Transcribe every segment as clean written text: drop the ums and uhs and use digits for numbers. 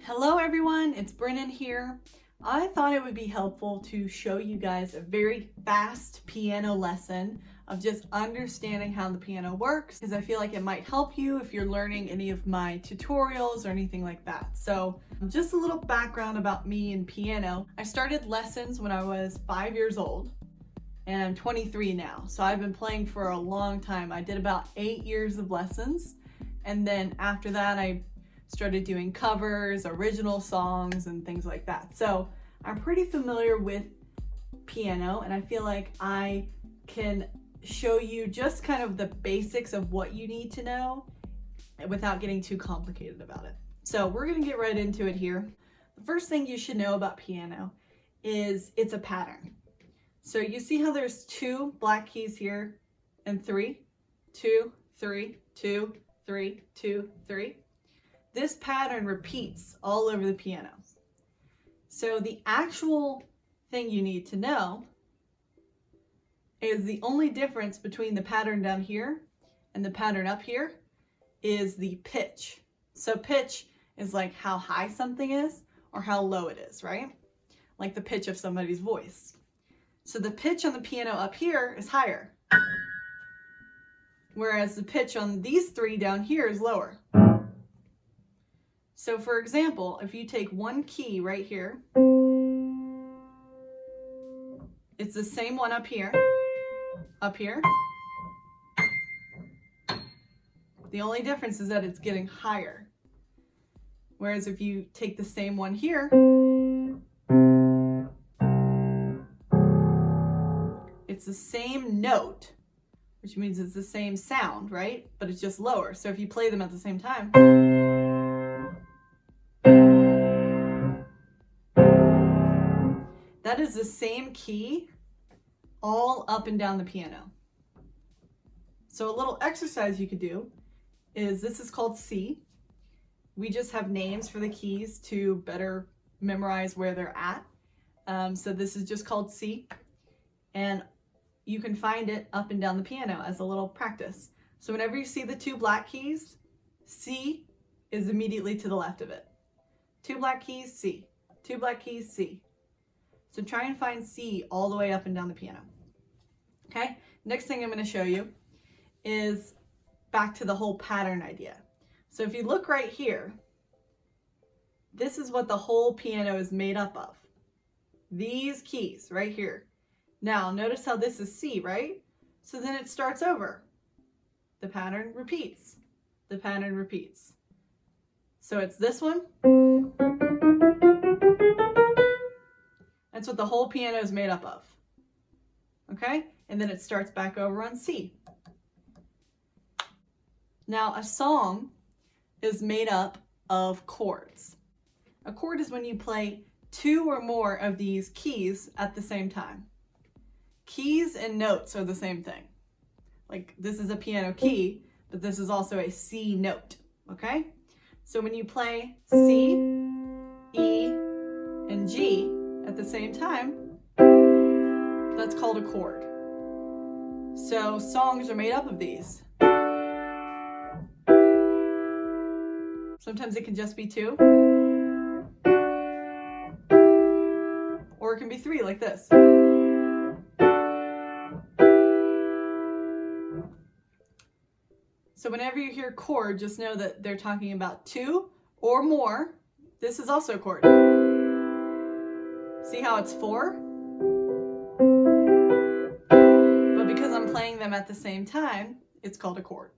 Hello everyone, it's Brennan here. I thought it would be helpful to show you guys a very fast piano lesson of just understanding how the piano works, because I feel like it might help you if you're learning any of my tutorials or anything like that. So just a little background about me and piano. I started lessons when I was 5 years old and I'm 23 now. So I've been playing for a long time. I did about 8 years of lessons, and then after that I started doing covers, original songs, and things like that. So I'm pretty familiar with piano, and I feel like I can show you just kind of the basics of what you need to know without getting too complicated about it. So we're gonna get right into it here. The first thing you should know about piano is it's a pattern. So you see how there's 2 black keys here and 3, 2, 3, 2, 3, 2, 3. This pattern repeats all over the piano. So the actual thing you need to know is the only difference between the pattern down here and the pattern up here is the pitch. So pitch is like how high something is or how low it is, right? Like the pitch of somebody's voice. So the pitch on the piano up here is higher, whereas the pitch on these 3 down here is lower. So for example, if you take one key right here, it's the same one up here. The only difference is that it's getting higher. Whereas if you take the same one here, it's the same note, which means it's the same sound, right? But it's just lower. So if you play them at the same time, that is the same key all up and down the piano. So a little exercise you could do is, this is called C. We just have names for the keys to better memorize where they're at. So this is just called C. And you can find it up and down the piano as a little practice. So whenever you see the 2 black keys, C is immediately to the left of it. 2 black keys, C. 2 black keys, C. So try and find C all the way up and down the piano. Okay, next thing I'm going to show you is back to the whole pattern idea. So if you look right here, this is what the whole piano is made up of. These keys right here. Now notice how this is C, right? So then it starts over. The pattern repeats. The pattern repeats. So it's this one. That's what the whole piano is made up of. Okay? And then it starts back over on C. Now, a song is made up of chords. A chord is when you play 2 or more of these keys at the same time. Keys and notes are the same thing. Like, this is a piano key, but this is also a C note. Okay? So when you play C, E, and G at the same time, that's called a chord. So songs are made up of these. Sometimes it can just be 2. Or it can be 3 like this. So whenever you hear chord, just know that they're talking about 2 or more. This is also a chord. See how it's 4? But because I'm playing them at the same time, it's called a chord.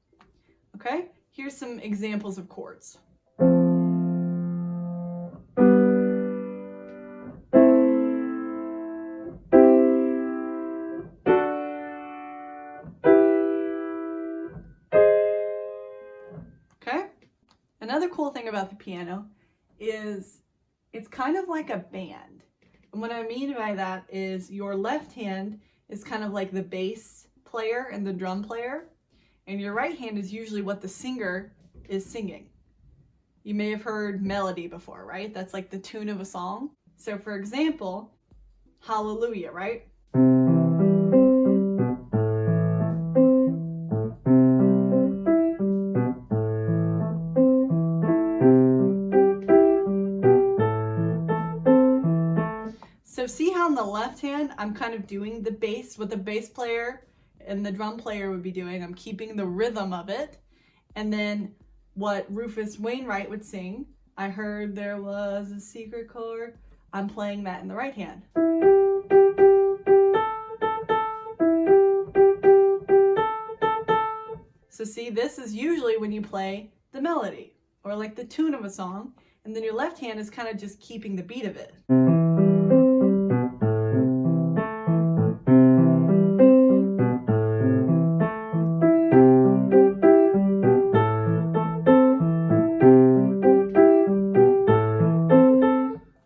Okay? Here's some examples of chords. Okay? Another cool thing about the piano is it's kind of like a band. And what I mean by that is your left hand is kind of like the bass player and the drum player, and your right hand is usually what the singer is singing. You may have heard melody before, right? That's like the tune of a song. So for example, Hallelujah, right? see how in the left hand, I'm kind of doing the bass, what the bass player and the drum player would be doing. I'm keeping the rhythm of it. And then what Rufus Wainwright would sing, I heard there was a secret chord. I'm playing that in the right hand. So see, this is usually when you play the melody or like the tune of a song, and then your left hand is kind of just keeping the beat of it.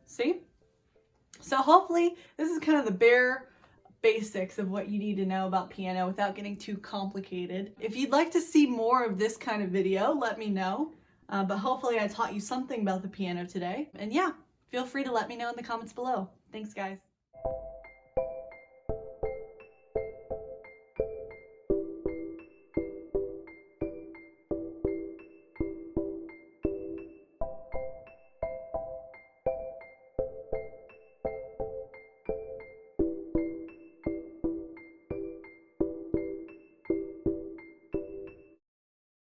See? So hopefully this is kind of the bare basics of what you need to know about piano without getting too complicated. If you'd like to see more of this kind of video, let me know. But hopefully I taught you something about the piano today. And yeah, feel free to let me know in the comments below. Thanks, guys.